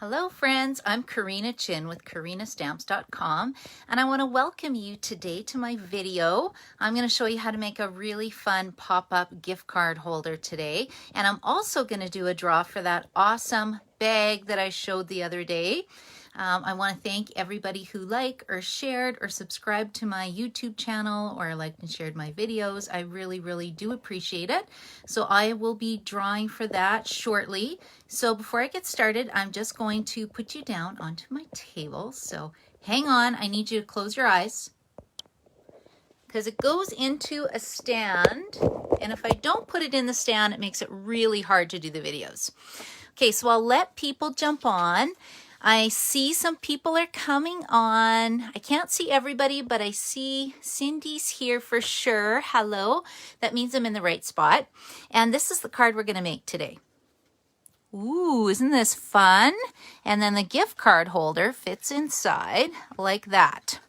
Hello friends, I'm Karina Chin with KarinaStamps.com and I want to welcome you today to my video. I'm going to show you how to make a really fun pop-up gift card holder today, and I'm also going to do a draw for that awesome bag that I showed the other day. I want to thank everybody who liked or shared or subscribed to my YouTube channel or liked and shared my videos. I really do appreciate it. So I will be drawing for that shortly. So before I get started, I'm just going to put you down onto my table. So hang on, I need you to close your eyes because it goes into a stand. And if I don't put it in the stand, it makes it really hard to do the videos. Okay, so I'll let people jump on. I see some people are coming on. I can't see everybody, but I see Cindy's here for sure. Hello. That means I'm in the right spot. And this is the card we're going to make today. Ooh, isn't this fun? And then the gift card holder fits inside like that.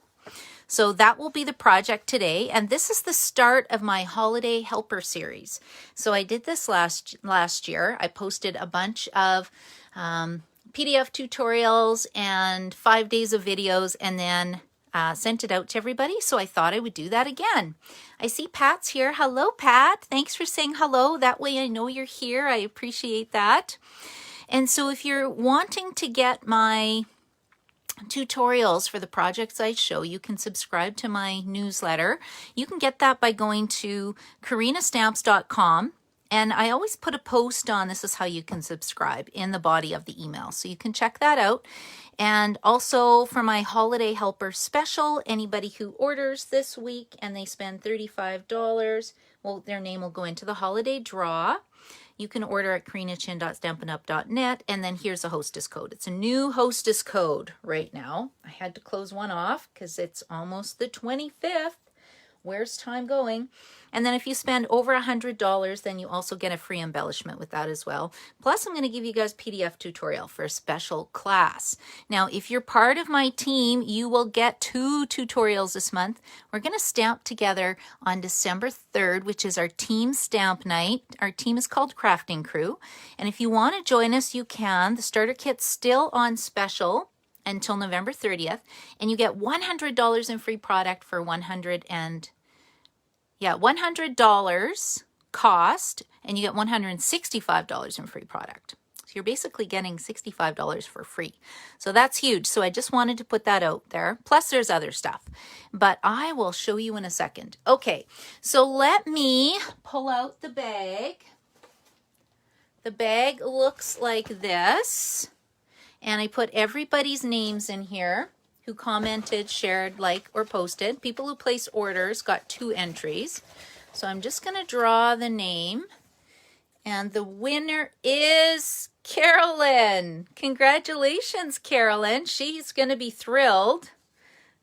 So that will be the project today, and this is the start of my holiday helper series. So I did this last year. I posted a bunch of PDF tutorials and 5 days of videos, and then sent it out to everybody. So I thought I would do that again. I see Pat's here. Hello, Pat. Thanks for saying hello. That way I know you're here. I appreciate that. And so if you're wanting to get my tutorials for the projects I show, you can subscribe to my newsletter. You can get that by going to KarinaStamps.com. And I always put a post on this is how you can subscribe in the body of the email. So you can check that out. And also for my holiday helper special, anybody who orders this week and they spend $35, well, their name will go into the holiday draw. You can order at karinachin.stampinup.net, and then here's a hostess code. It's a new hostess code right now. I had to close one off because it's almost the 25th. Where's time going? And then if you spend over $100, then you also get a free embellishment with that as well. Plus, I'm going to give you guys PDF tutorial for a special class. Now, if you're part of my team, you will get 2 tutorials this month. We're going to stamp together on December 3rd, which is our team stamp night. Our team is called Crafting Crew. And if you want to join us, you can. The starter kit's still on special until November 30th, and you get $100 in free product for $100 cost, and you get $165 in free product. So you're basically getting $65 for free. So that's huge. So I just wanted to put that out there. Plus there's other stuff, but I will show you in a second. Okay, so let me pull out the bag. The bag looks like this. And I put everybody's names in here who commented, shared, liked, or posted. People who placed orders got 2 entries. So I'm just going to draw the name. And the winner is Carolyn. Congratulations, Carolyn. She's going to be thrilled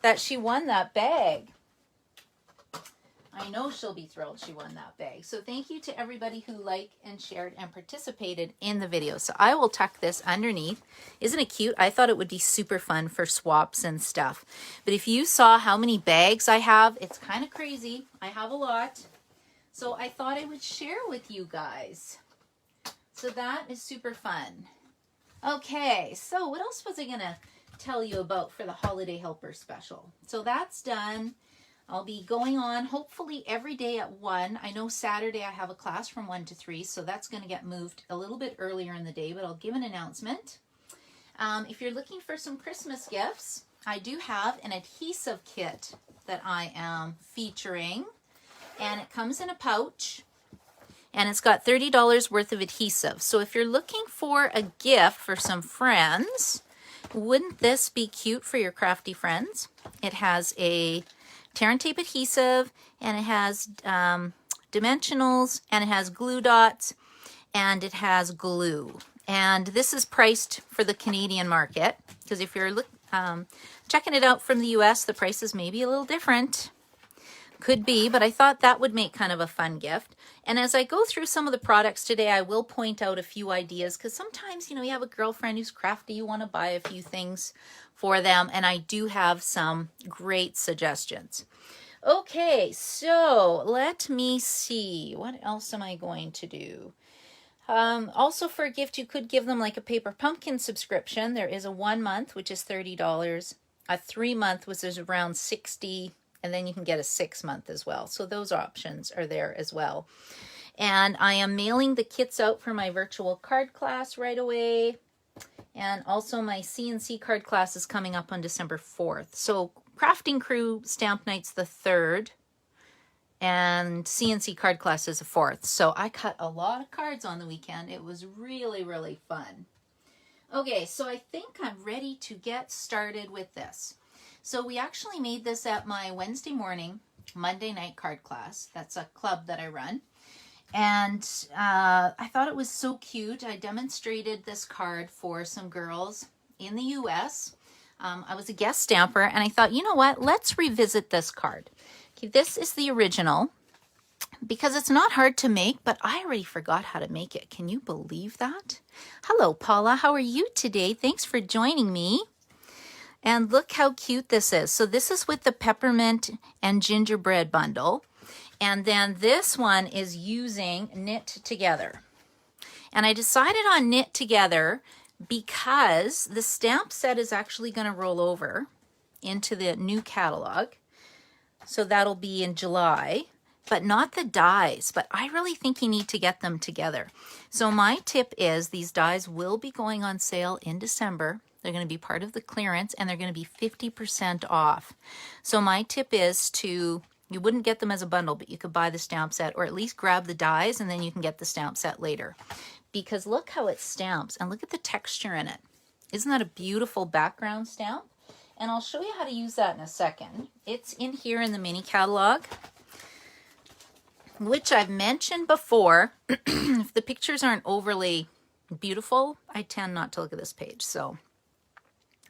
that she won that bag. I know she'll be thrilled she won that bag. So thank you to everybody who liked and shared and participated in the video. So I will tuck this underneath. Isn't it cute? I thought it would be super fun for swaps and stuff. But if you saw how many bags I have, it's kind of crazy. I have a lot. So I thought I would share with you guys. So that is super fun. Okay, so what else was I going to tell you about for the Holiday Helper Special? So that's done. I'll be going on hopefully every day at 1. I know Saturday I have a class from 1 to 3, so that's going to get moved a little bit earlier in the day, but I'll give an announcement. If you're looking for some Christmas gifts, I do have an adhesive kit that I am featuring, and it comes in a pouch, and it's got $30 worth of adhesive. So if you're looking for a gift for some friends, wouldn't this be cute for your crafty friends? It has a tear and tape adhesive, and it has dimensionals, and it has glue dots, and it has glue. And this is priced for the Canadian market, because if you're checking it out from the US, the prices may be a little different. Could be, but I thought that would make kind of a fun gift. And as I go through some of the products today, I will point out a few ideas, because sometimes, you know, you have a girlfriend who's crafty, you want to buy a few things for them, and I do have some great suggestions. Okay, so let me see. What else am I going to do? Also for a gift, you could give them like a paper pumpkin subscription. There is a 1 month, which is $30. A 3 month, which is around $60, and then you can get a 6 month as well. So those options are there as well. And I am mailing the kits out for my virtual card class right away. And also my CNC card class is coming up on December 4th. So Crafting Crew Stamp Night's the 3rd. And CNC card class is the 4th. So I cut a lot of cards on the weekend. It was really, really fun. Okay, so I think I'm ready to get started with this. So we actually made this at my Wednesday morning, Monday night card class. That's a club that I run. And I thought it was so cute. I demonstrated this card for some girls in the US. I was a guest stamper, and I thought, you know what? Let's revisit this card. Okay, this is the original because it's not hard to make, but I already forgot how to make it. Can you believe that? Hello, Paula. How are you today? Thanks for joining me. And look how cute this is. So this is with the peppermint and gingerbread bundle. And then this one is using Knit Together. And I decided on Knit Together because the stamp set is actually going to roll over into the new catalog. So that'll be in July, but not the dies. But I really think you need to get them together. So my tip is these dies will be going on sale in December. They're going to be part of the clearance, and they're going to be 50% off. So my tip is to... You wouldn't get them as a bundle, but you could buy the stamp set or at least grab the dies, and then you can get the stamp set later. Because look how it stamps, and look at the texture in it. Isn't that a beautiful background stamp? And I'll show you how to use that in a second. It's in here in the mini catalog, which I've mentioned before. If the pictures aren't overly beautiful, I tend not to look at this page. So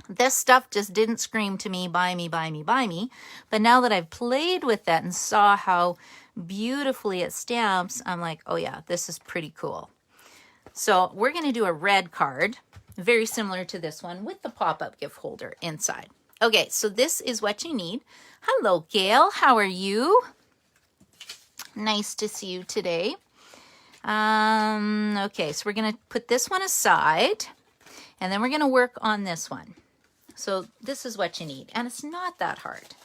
this stuff just didn't scream to me, buy me, buy me, buy me. But now that I've played with that and saw how beautifully it stamps, I'm like, oh yeah, this is pretty cool. So we're going to do a red card, very similar to this one, with the pop-up gift holder inside. Okay, so this is what you need. Hello, Gail. How are you? Nice to see you today. Okay, so we're going to put this one aside, and then we're going to work on this one. So this is what you need, and it's not that hard,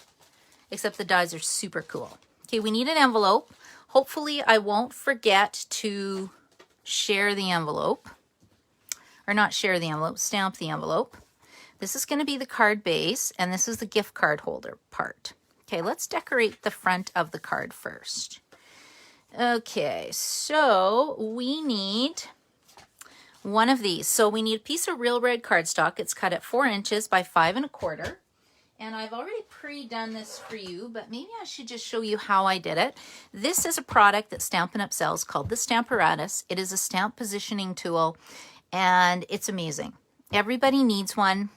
except the dies are super cool. Okay, we need an envelope. Hopefully I won't forget to share the envelope, or not share the envelope, stamp the envelope. This is going to be the card base, and this is the gift card holder part. Okay, let's decorate the front of the card first. Okay, so we need one of these. So we need a piece of real red cardstock. It's cut at 4 inches by 5 1/4. And I've already pre-done this for you, but maybe I should just show you how I did it. This is a product that Stampin' Up! Sells called the Stamparatus. It is a stamp positioning tool, and it's amazing. Everybody needs one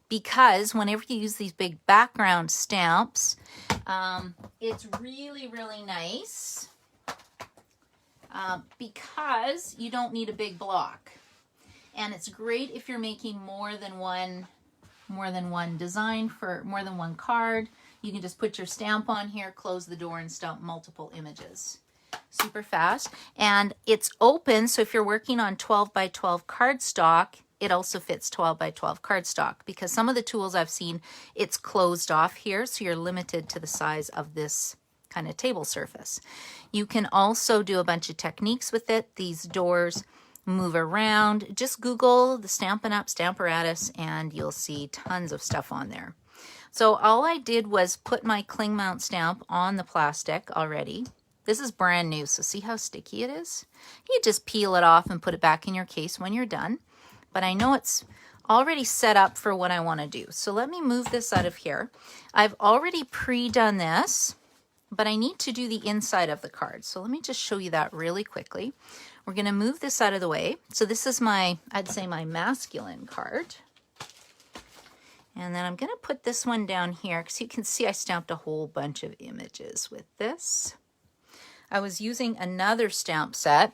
because whenever you use these big background stamps, it's really, really nice. Because you don't need a big block, and it's great if you're making more than one design for more than one card. You can just put your stamp on here, close the door, and stamp multiple images. Super fast, and it's open, so if you're working on 12 by 12 cardstock, it also fits 12 by 12 cardstock, because some of the tools I've seen, it's closed off here, so you're limited to the size of this kind of table surface. You can also do a bunch of techniques with it. These doors move around. Just Google the Stampin' Up! Stamparatus and you'll see tons of stuff on there. So all I did was put my cling mount stamp on the plastic already. This is brand new, so see how sticky it is? You just peel it off and put it back in your case when you're done. But I know it's already set up for what I want to do. So let me move this out of here. I've already pre-done this, but I need to do the inside of the card. So let me just show you that really quickly. We're going to move this out of the way. So this is my, I'd say my masculine card. And then I'm going to put this one down here because you can see I stamped a whole bunch of images with this. I was using another stamp set,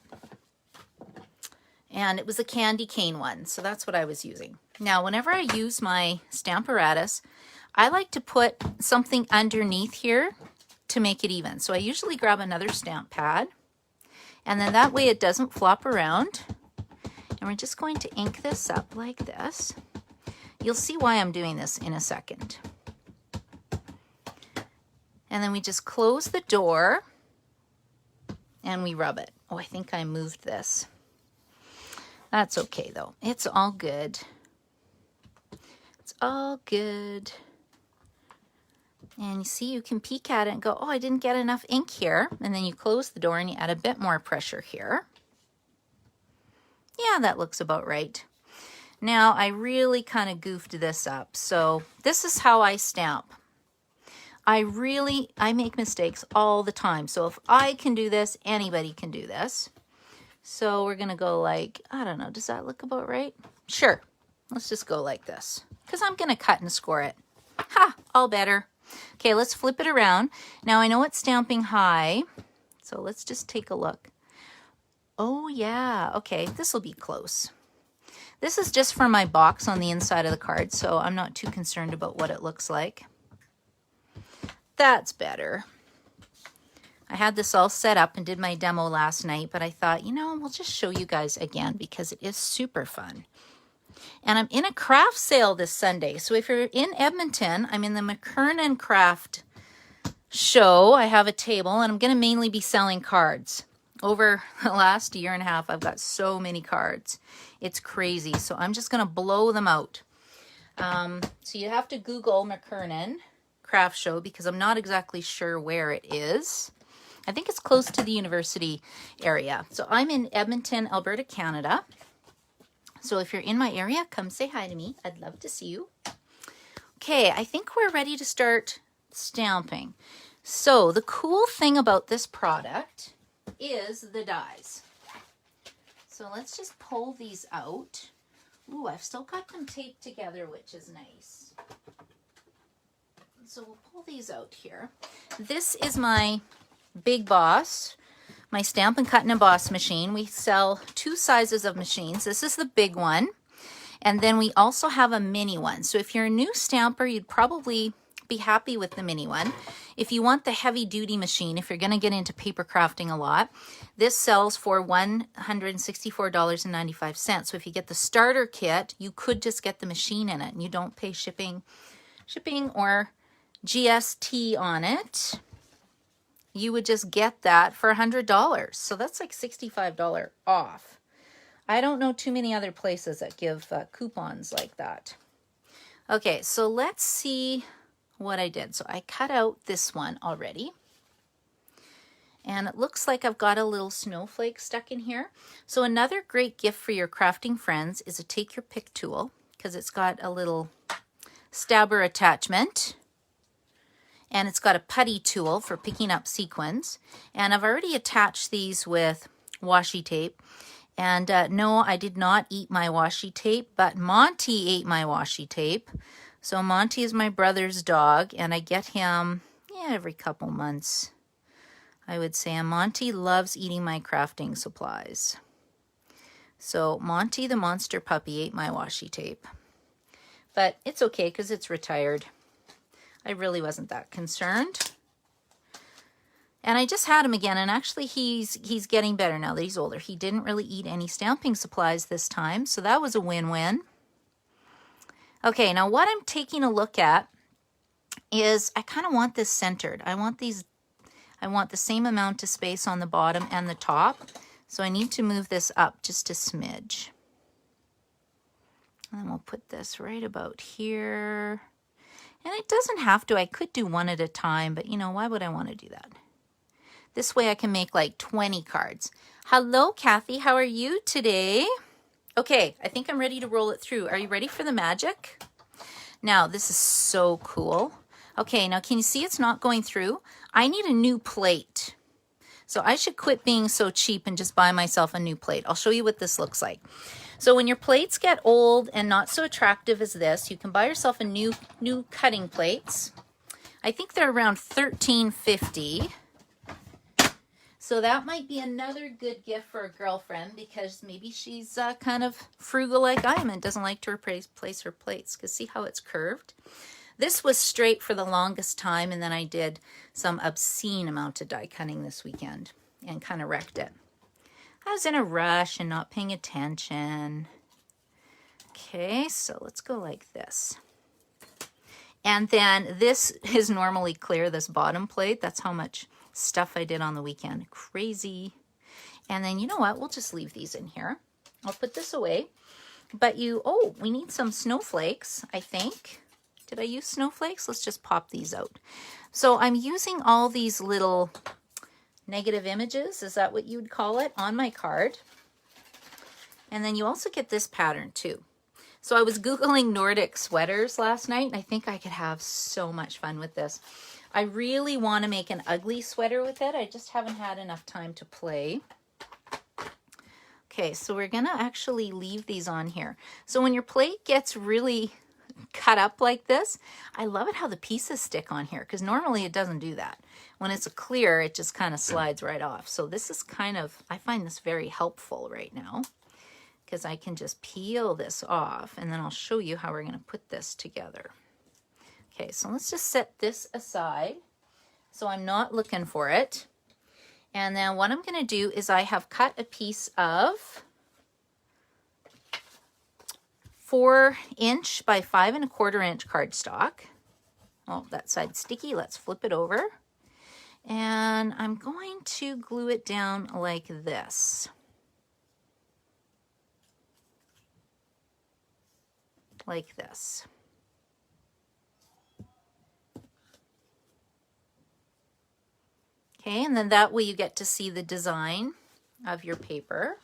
and it was a candy cane one. So that's what I was using. Now, whenever I use my Stamparatus, I like to put something underneath here to make it even. So I usually grab another stamp pad, And then that way it doesn't flop around. And we're just going to ink this up like this. You'll see why I'm doing this in a second. And then we just close the door and we rub it. Oh, I think I moved this. That's okay though. It's all good. It's all good. And you see, you can peek at it and go, oh, I didn't get enough ink here. And then you close the door and you add a bit more pressure here. Yeah, that looks about right. Now, I really kind of goofed this up. So this is how I stamp. I make mistakes all the time. So if I can do this, anybody can do this. So we're going to go like, I don't know, does that look about right? Sure. Let's just go like this because I'm going to cut and score it. Ha, all better. Okay, let's flip it around. Now I know it's stamping high, so let's just take a look. Oh yeah, okay, this will be close. This is just for my box on the inside of the card, so I'm not too concerned about what it looks like. That's better. I had this all set up and did my demo last night, but I thought, you know, we'll just show you guys again because it is super fun. And I'm in a craft sale this Sunday. So if you're in Edmonton, I'm in the McKernan Craft Show. I have a table and I'm going to mainly be selling cards. Over the last year and a half, I've got so many cards. It's crazy. So I'm just going to blow them out. So you have to Google McKernan Craft Show because I'm not exactly sure where it is. I think it's close to the university area. So I'm in Edmonton, Alberta, Canada. So if you're in my area, come say hi to me. I'd love to see you. Okay, I think we're ready to start stamping. So the cool thing about this product is the dies. So let's just pull these out. Ooh, I've still got them taped together, which is nice. So we'll pull these out here. This is my Big Boss, my Stamp and Cut and Emboss machine. We sell two sizes of machines. This is the big one. And then we also have a mini one. So if you're a new stamper, you'd probably be happy with the mini one. If you want the heavy duty machine, if you're going to get into paper crafting a lot, this sells for $164.95. So if you get the starter kit, you could just get the machine in it and you don't pay shipping or GST on it. You would just get that for $100. So that's like $65 off. I don't know too many other places that give coupons like that. Okay, so let's see what I did. So I cut out this one already. And it looks like I've got a little snowflake stuck in here. So another great gift for your crafting friends is a take your pick tool because it's got a little stabber attachment. And it's got a putty tool for picking up sequins. And I've already attached these with washi tape. And no, I did not eat my washi tape, but Monty ate my washi tape. So Monty is my brother's dog, and I get him every couple months, I would say. And Monty loves eating my crafting supplies. So Monty, the monster puppy, ate my washi tape. But it's okay because it's retired. I really wasn't that concerned. And I just had him again, and actually he's getting better now that he's older. He didn't really eat any stamping supplies this time, so that was a win-win. Okay, now what I'm taking a look at is I kind of want this centered. I want the same amount of space on the bottom and the top, so I need to move this up just a smidge. And then we'll put this right about here. And it doesn't have to. I could do one at a time, but you know, why would I want to do that? This way I can make like 20 cards. Hello, Kathy. How are you today? Okay, I think I'm ready to roll it through. Are you ready for the magic? Now, this is so cool. Okay, now can you see it's not going through? I need a new plate. So I should quit being so cheap and just buy myself a new plate. I'll show you what this looks like. So when your plates get old and not so attractive as this, you can buy yourself a new cutting plates. I think they're around $13.50. So that might be another good gift for a girlfriend because maybe she's kind of frugal like I am and doesn't like to replace her plates. Because see how it's curved? This was straight for the longest time, and then I did some obscene amount of die cutting this weekend and kind of wrecked it. I was in a rush and not paying attention. Okay, so let's go like this. And then this is normally clear, this bottom plate. That's how much stuff I did on the weekend. Crazy. And then you know what? We'll just leave these in here. I'll put this away. But oh, we need some snowflakes, I think. Did I use snowflakes? Let's just pop these out. So I'm using all these little negative images, is that what you would call it, on my card. And then you also get this pattern too. So I was Googling Nordic sweaters last night, and I think I could have so much fun with this. I really want to make an ugly sweater with it. I just haven't had enough time to play. Okay, so we're gonna actually leave these on here. So when your plate gets really cut up like this, I love it how the pieces stick on here, because normally it doesn't do that. When it's a clear, it just kind of slides right off. So this is kind of, I find this very helpful right now, because I can just peel this off, and then I'll show you how we're going to put this together. Okay, so let's just set this aside so I'm not looking for it. And then what I'm going to do is I have cut a piece of 4" by 5 1/4" cardstock. Oh, that side's sticky. Let's flip it over. And I'm going to glue it down like this. Like this. Okay, and then that way you get to see the design of your paper.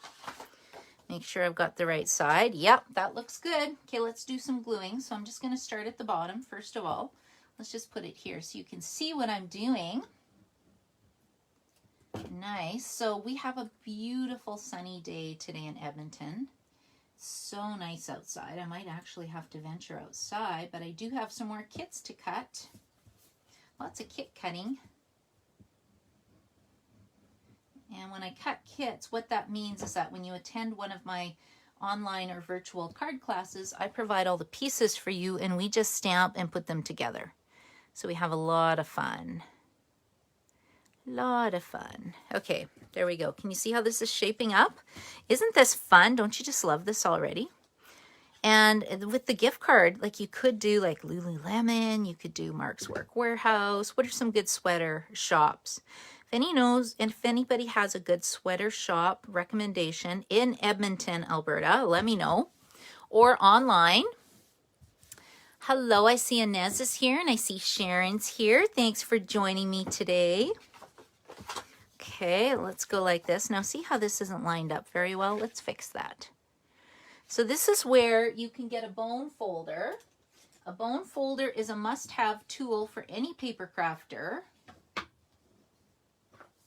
Make sure I've got the right side. Yep, that looks good. Okay, let's do some gluing. So I'm just going to start at the bottom first of all. Let's just put it here so you can see what I'm doing. Nice. So we have a beautiful sunny day today in Edmonton. So nice outside. I might actually have to venture outside, but I do have some more kits to cut. Lots of kit cutting. And when I cut kits, what that means is that when you attend one of my online or virtual card classes, I provide all the pieces for you and we just stamp and put them together. So we have a lot of fun. Lot of fun. Okay, there we go. Can you see how this is shaping up? Isn't this fun? Don't you just love this already? And with the gift card, like you could do like Lululemon, you could do Mark's Work Warehouse. What are some good sweater shops? If anybody has a good sweater shop recommendation in Edmonton, Alberta, let me know. Or online. Hello, I see Inez is here and I see Sharon's here. Thanks for joining me today. Okay, let's go like this. Now see how this isn't lined up very well? Let's fix that. So this is where you can get a bone folder. A bone folder is a must-have tool for any paper crafter.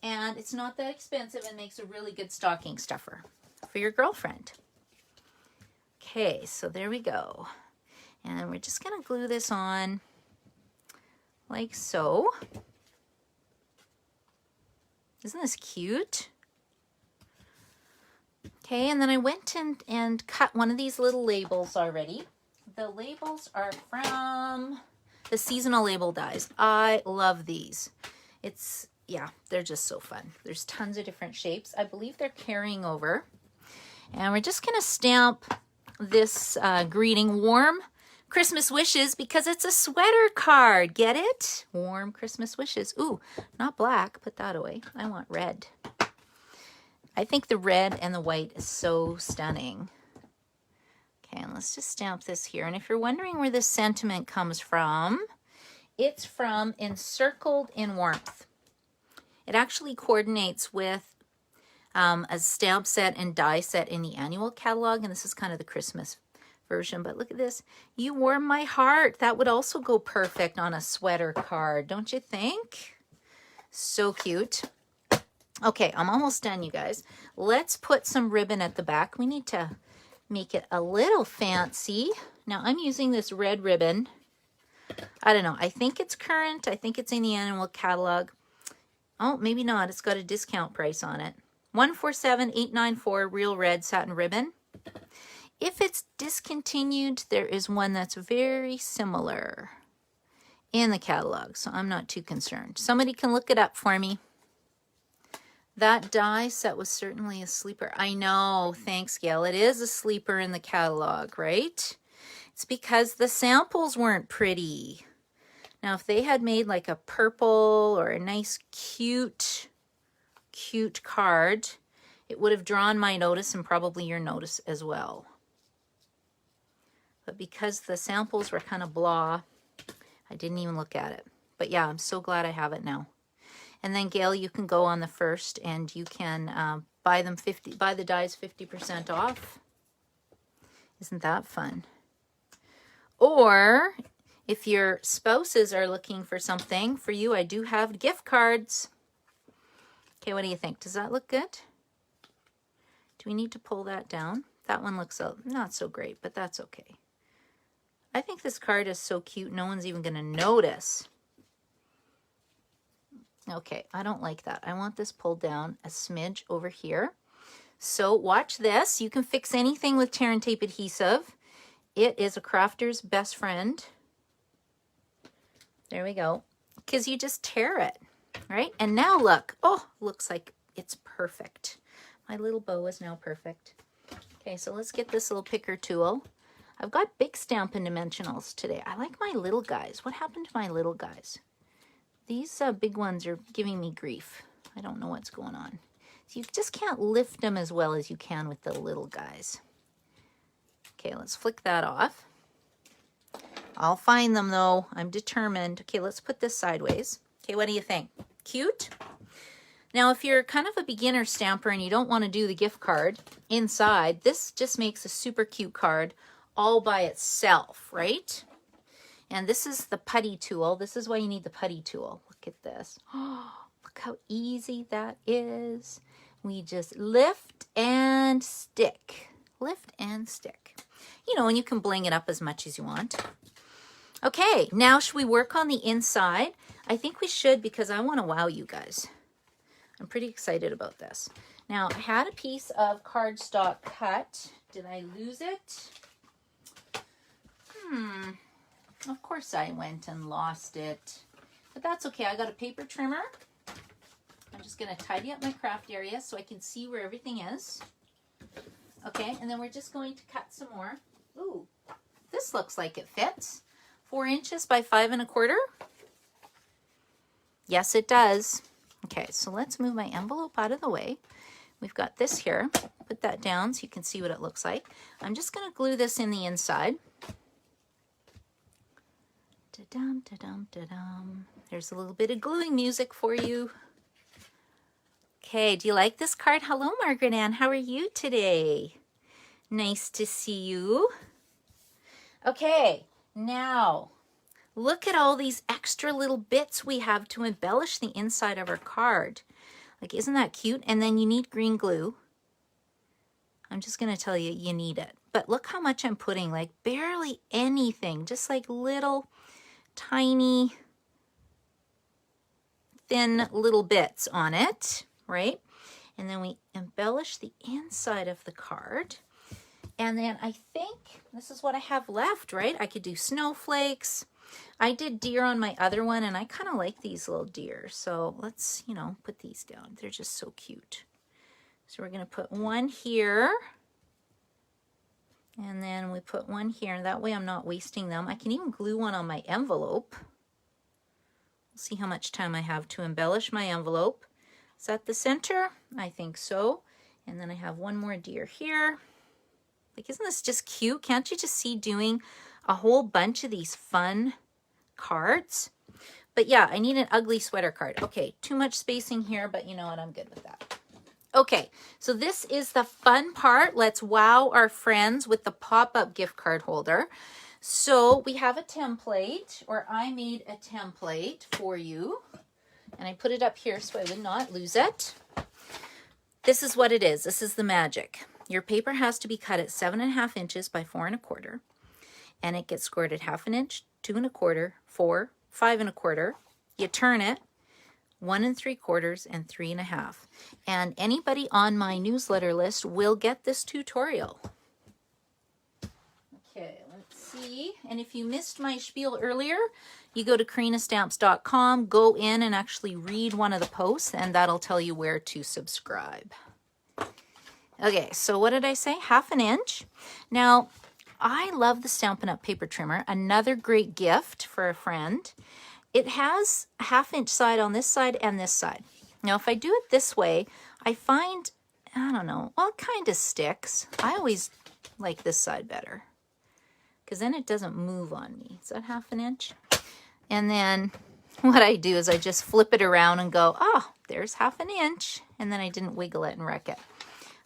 And it's not that expensive and makes a really good stocking stuffer for your girlfriend. Okay, so there we go. And we're just going to glue this on like so. Isn't this cute? Okay, and then I went and cut one of these little labels already. The labels are from the seasonal label dies. I love these. Yeah, they're just so fun. There's tons of different shapes. I believe they're carrying over. And we're just going to stamp this greeting, warm Christmas wishes, because it's a sweater card. Get it? Warm Christmas wishes. Ooh, not black. Put that away. I want red. I think the red and the white is so stunning. Okay, and let's just stamp this here. And if you're wondering where this sentiment comes from, it's from Encircled in Warmth. It actually coordinates with a stamp set and die set in the annual catalog, and this is kind of the Christmas version. But look at this. You warm my heart. That would also go perfect on a sweater card, don't you think? So cute. Okay, I'm almost done, you guys. Let's put some ribbon at the back. We need to make it a little fancy. Now, I'm using this red ribbon. I don't know. I think it's current. I think it's in the annual catalog. Oh, maybe not. It's got a discount price on it. $147,894 real red satin ribbon. If it's discontinued, there is one that's very similar in the catalog, so I'm not too concerned. Somebody can look it up for me. That die set was certainly a sleeper. I know, thanks, Gail. It is a sleeper in the catalog, right? It's because the samples weren't pretty. Now, if they had made like a purple or a nice cute card, it would have drawn my notice and probably your notice as well. But because the samples were kind of blah, I didn't even look at it. But yeah, I'm so glad I have it now. And then Gail, you can go on the first and you can buy the dies 50% off. Isn't that fun? Or if your spouses are looking for something for you, I do have gift cards. Okay, what do you think? Does that look good? Do we need to pull that down? That one looks not so great, but that's okay. I think this card is so cute, no one's even going to notice. Okay, I don't like that. I want this pulled down a smidge over here. So watch this. You can fix anything with tear and tape adhesive. It is a crafter's best friend. There we go. Because you just tear it, right? And now look. Oh, looks like it's perfect. My little bow is now perfect. Okay, so let's get this little picker tool. I've got big Stampin' Dimensionals today. I like my little guys. What happened to my little guys? These big ones are giving me grief. I don't know what's going on. So you just can't lift them as well as you can with the little guys. Okay, let's flick that off. I'll find them though. I'm determined. Okay, let's put this sideways. Okay, what do you think? Cute? Now, if you're kind of a beginner stamper and you don't want to do the gift card inside, this just makes a super cute card all by itself, right? And this is the putty tool. This is why you need the putty tool. Look at this. Oh, look how easy that is. We just lift and stick. Lift and stick. You know, and you can bling it up as much as you want. Okay, now should we work on the inside? I think we should because I want to wow you guys. I'm pretty excited about this. Now, I had a piece of cardstock cut. Did I lose it? Of course I went and lost it. But that's okay. I got a paper trimmer. I'm just going to tidy up my craft area so I can see where everything is. Okay, and then we're just going to cut some more. Ooh, this looks like it fits. 4 inches by 5 1/4. Yes, it does. Okay, so let's move my envelope out of the way. We've got this here. Put that down so you can see what it looks like. I'm just going to glue this in the inside. Da-dum, da-dum, da-dum. There's a little bit of gluing music for you. Okay, do you like this card? Hello, Margaret Ann. How are you today? Nice to see you. Okay, now look at all these extra little bits we have to embellish the inside of our card. Like, isn't that cute? And then you need green glue. I'm just going to tell you, you need it. But look how much I'm putting, like barely anything, just like little tiny thin little bits on it, right? And then we embellish the inside of the card. And then I think this is what I have left, right? I could do snowflakes. I did deer on my other one, and I kind of like these little deer. So let's, you know, put these down. They're just so cute. So we're going to put one here. And then we put one here. And that way I'm not wasting them. I can even glue one on my envelope. We'll see how much time I have to embellish my envelope. Is that the center? I think so. And then I have one more deer here. Like, isn't this just cute? Can't you just see doing a whole bunch of these fun cards? But yeah, I need an ugly sweater card. Okay, too much spacing here, but you know what? I'm good with that. Okay, so this is the fun part. Let's wow our friends with the pop-up gift card holder. So we have a template, or I made a template for you. And I put it up here so I would not lose it. This is what it is. This is the magic. Your paper has to be cut at 7 1/2 inches by 4 1/4. And it gets scored at 1/2 inch, 2 1/4, 4, 5 1/4. You turn it 1 3/4 and 3 1/2. And anybody on my newsletter list will get this tutorial. Okay, let's see. And if you missed my spiel earlier, you go to karinastamps.com, go in and actually read one of the posts, and that'll tell you where to subscribe. Okay, so what did I say? 1/2 inch. Now, I love the Stampin' Up! Paper trimmer. Another great gift for a friend. It has a 1/2 inch side on this side and this side. Now, if I do it this way, I find, I don't know, well, it kind of sticks. I always like this side better because then it doesn't move on me. Is that 1/2 inch? And then what I do is I just flip it around and go, oh, there's 1/2 inch. And then I didn't wiggle it and wreck it.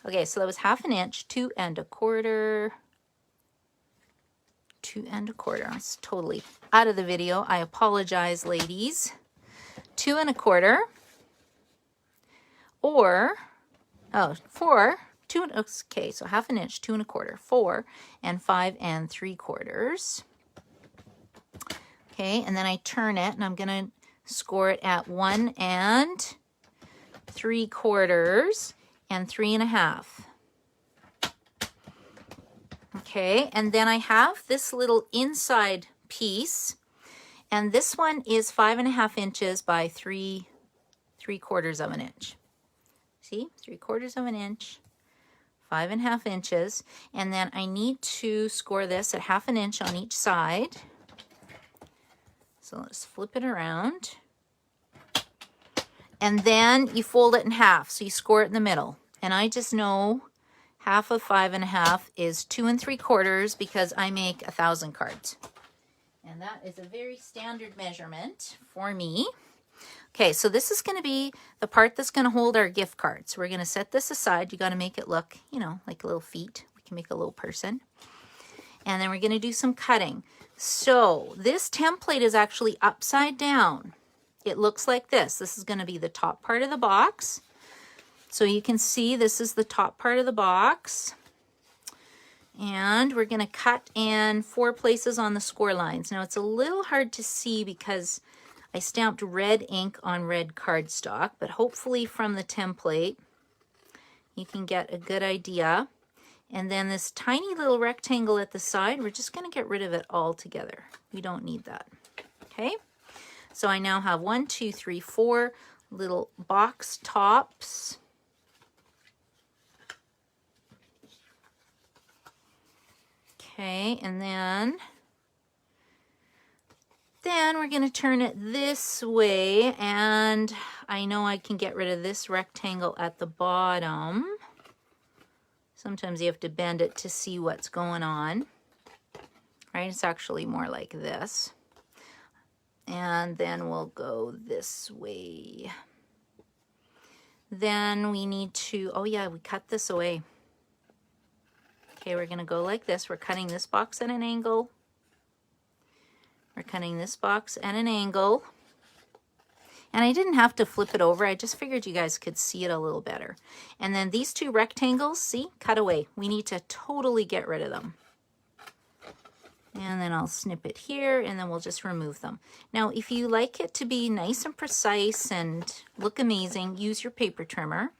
Okay, so that was 1/2 inch, 2 1/4. 2 1/4. It's totally out of the video. I apologize, ladies. 2 1/4. Or, oh, 4, 2, okay, so 1/2 inch, 2 1/4, 4, and 5 3/4. Okay, and then I turn it, and I'm going to score it at 1 3/4 and 3 1/2. Okay, and then I have this little inside piece, and this one is 5 1/2 inches by 3/4 of an inch. See, 3/4 of an inch, 5 1/2 inches, and then I need to score this at 1/2 inch on each side. So let's flip it around. And then you fold it in half, so you score it in the middle. And I just know 1/2 of 5 1/2 is 2 3/4 because I make 1,000 cards. And that is a very standard measurement for me. Okay, so this is going to be the part that's going to hold our gift cards. We're going to set this aside. You got to make it look, you know, like little feet. We can make a little person. And then we're going to do some cutting. So this template is actually upside down. It looks like this. This is going to be the top part of the box. So you can see this is the top part of the box. And we're going to cut in 4 places on the score lines. Now it's a little hard to see because I stamped red ink on red cardstock, but hopefully from the template you can get a good idea. And then this tiny little rectangle at the side, we're just going to get rid of it all together. We don't need that. Okay, so I now have 1, 2, 3, 4 little box tops. Okay, and then we're going to turn it this way, and I know I can get rid of this rectangle at the bottom. Sometimes you have to bend it to see what's going on. Right, it's actually more like this. And then we'll go this way. Then we need to, oh yeah, we cut this away. Okay, we're going to go like this. We're cutting this box at an angle. We're cutting this box at an angle. And I didn't have to flip it over. I just figured you guys could see it a little better. And then these 2 rectangles, see, cut away. We need to totally get rid of them. And then I'll snip it here, and then we'll just remove them. Now, if you like it to be nice and precise and look amazing, use your paper trimmer.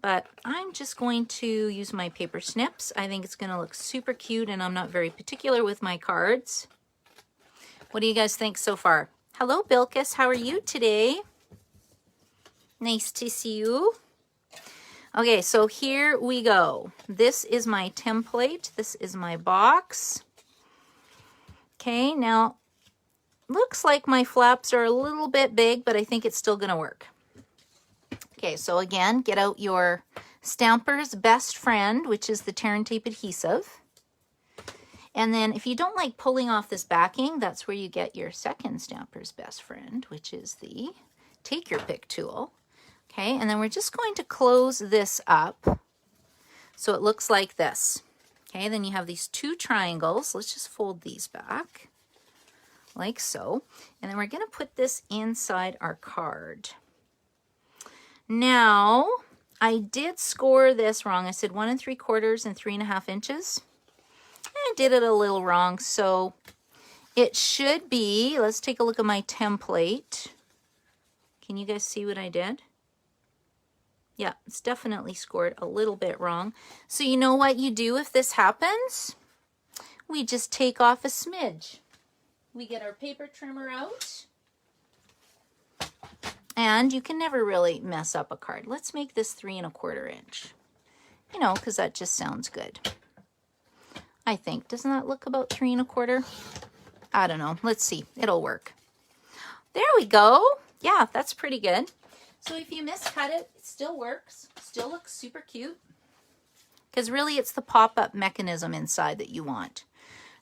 But I'm just going to use my paper snips. I think it's going to look super cute, and I'm not very particular with my cards. What do you guys think so far? Hello, Bilkis. How are you today? Nice to see you. Okay, so here we go. This is my template. This is my box. Okay, now, looks like my flaps are a little bit big, but I think it's still going to work. Okay, so again, get out your Stamper's Best Friend, which is the tear and tape adhesive. And then if you don't like pulling off this backing, that's where you get your second Stamper's Best Friend, which is the Take Your Pick tool. Okay, and then we're just going to close this up so it looks like this. Okay, then you have these 2 triangles. Let's just fold these back like so. And then we're going to put this inside our card. Now, I did score this wrong. I said 1 3/4 and 3 1/2 inches. I did it a little wrong, so it should be, let's take a look at my template. Can you guys see what I did? Yeah, it's definitely scored a little bit wrong. So you know what you do if this happens? we just take off a smidge. We get our paper trimmer out. And you can never really mess up a card. Let's make this 3 1/4 inch. You know, because that just sounds good. I think. Doesn't that look about 3 1/4? I don't know. Let's see. It'll work. There we go. Yeah, that's pretty good. So if you miscut it, it still works. Still looks super cute. Because really it's the pop-up mechanism inside that you want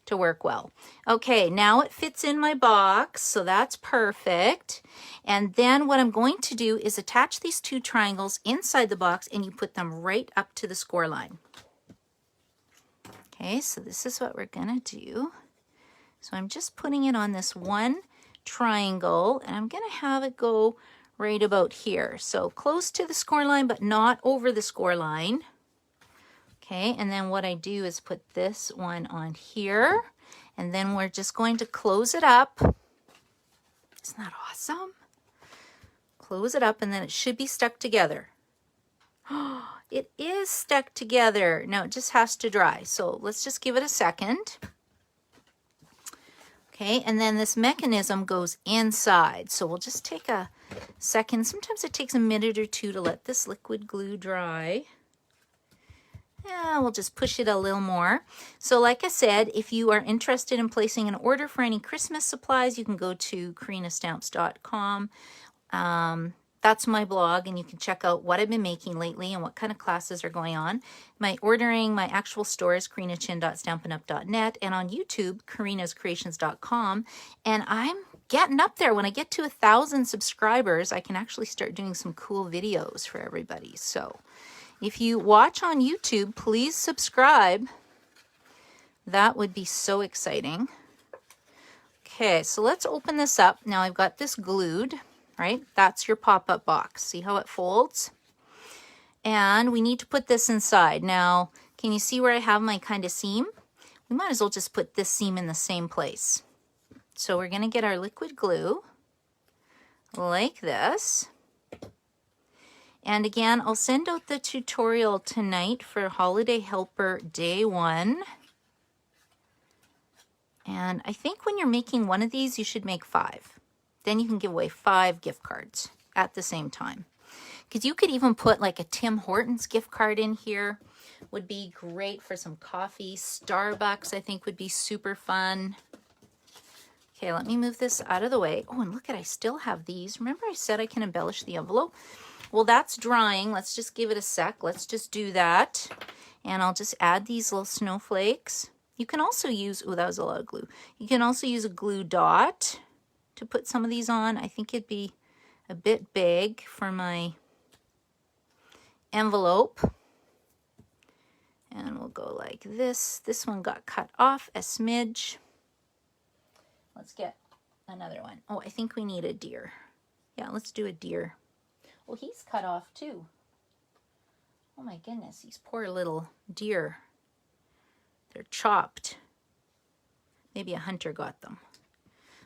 to work well. Okay, now it fits in my box, so that's perfect. And then what I'm going to do is attach these 2 triangles inside the box, and you put them right up to the score line. Okay, so this is what we're gonna do. So I'm just putting it on this one triangle, and I'm gonna have it go right about here. So close to the score line, but not over the score line. Okay, and then what I do is put this one on here, and then we're just going to close it up. Isn't that awesome? Close it up, and then it should be stuck together. It is stuck together. Now it just has to dry, so let's just give it a second. Okay, and then this mechanism goes inside, so we'll just take a second. Sometimes it takes a minute or 2 to let this liquid glue dry. Yeah, we'll just push it a little more. So like I said, if you are interested in placing an order for any Christmas supplies, you can go to karinastamps.com. That's my blog, and you can check out what I've been making lately and what kind of classes are going on. My actual store is karinachin.stampinup.net, and on YouTube, karinascreations.com. And I'm getting up there. When I get to 1,000 subscribers, I can actually start doing some cool videos for everybody. So if you watch on YouTube, please subscribe. That would be so exciting. Okay, so let's open this up. Now I've got this glued, right? That's your pop-up box. See how it folds? And we need to put this inside. Now, can you see where I have my kind of seam? We might as well just put this seam in the same place. So we're going to get our liquid glue like this. And again, I'll send out the tutorial tonight for Holiday Helper Day 1. And I think when you're making one of these, you should make 5. Then you can give away 5 gift cards at the same time. Because you could even put like a Tim Hortons gift card in here. Would be great for some coffee. Starbucks, I think, would be super fun. Okay, let me move this out of the way. Oh, and look at, I still have these. Remember I said I can embellish the envelope? Well, that's drying. Let's just give it a sec. Let's just do that. And I'll just add these little snowflakes. You can also use, oh, that was a lot of glue. You can also use a glue dot to put some of these on. I think it'd be a bit big for my envelope. And we'll go like this. This one got cut off a smidge. Let's get another one. Oh, I think we need a deer. Yeah, let's do a deer. Well, he's cut off too. Oh my goodness, these poor little deer. They're chopped. Maybe a hunter got them.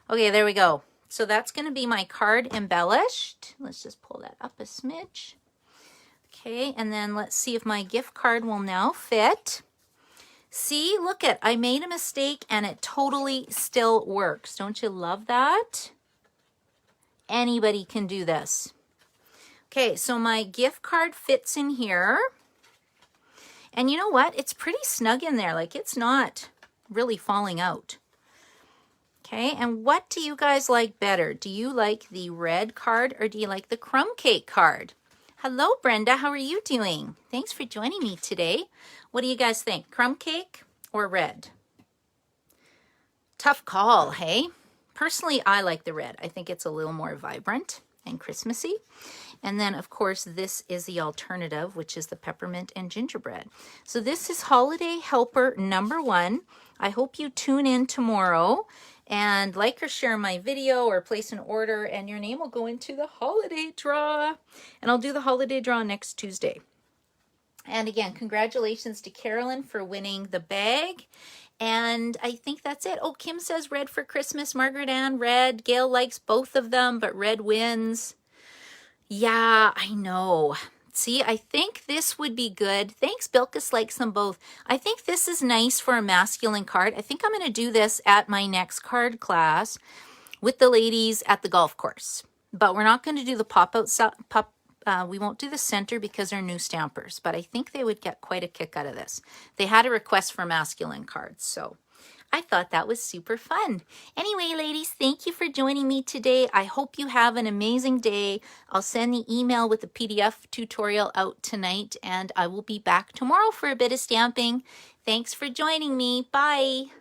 Okay, there we go. So that's going to be my card embellished. Let's just pull that up a smidge. Okay, and then let's see if my gift card will now fit. See, look at, I made a mistake and it totally still works. Don't you love that? Anybody can do this. Okay, so my gift card fits in here. And you know what? It's pretty snug in there. Like, it's not really falling out. Okay, and what do you guys like better? Do you like the red card or do you like the crumb cake card? Hello, Brenda. How are you doing? Thanks for joining me today. What do you guys think? Crumb cake or red? Tough call, hey? Personally, I like the red. I think it's a little more vibrant and Christmassy. And then, of course, this is the alternative, which is the peppermint and gingerbread. So this is Holiday Helper number 1. I hope you tune in tomorrow and like or share my video or place an order, and your name will go into the holiday draw. And I'll do the holiday draw next Tuesday. And again, congratulations to Carolyn for winning the bag. And I think that's it. Oh, Kim says red for Christmas. Margaret Ann, red. Gail likes both of them, but red wins. Yeah, I know. See, I think this would be good. Thanks, Bilkis likes them both. I think this is nice for a masculine card. I think I'm going to do this at my next card class with the ladies at the golf course. But we're not going to do the pop-out, we won't do the center because they're new stampers. But I think they would get quite a kick out of this. They had a request for masculine cards, so I thought that was super fun. Anyway, ladies, thank you for joining me today. I hope you have an amazing day. I'll send the email with the PDF tutorial out tonight, and I will be back tomorrow for a bit of stamping. Thanks for joining me. Bye.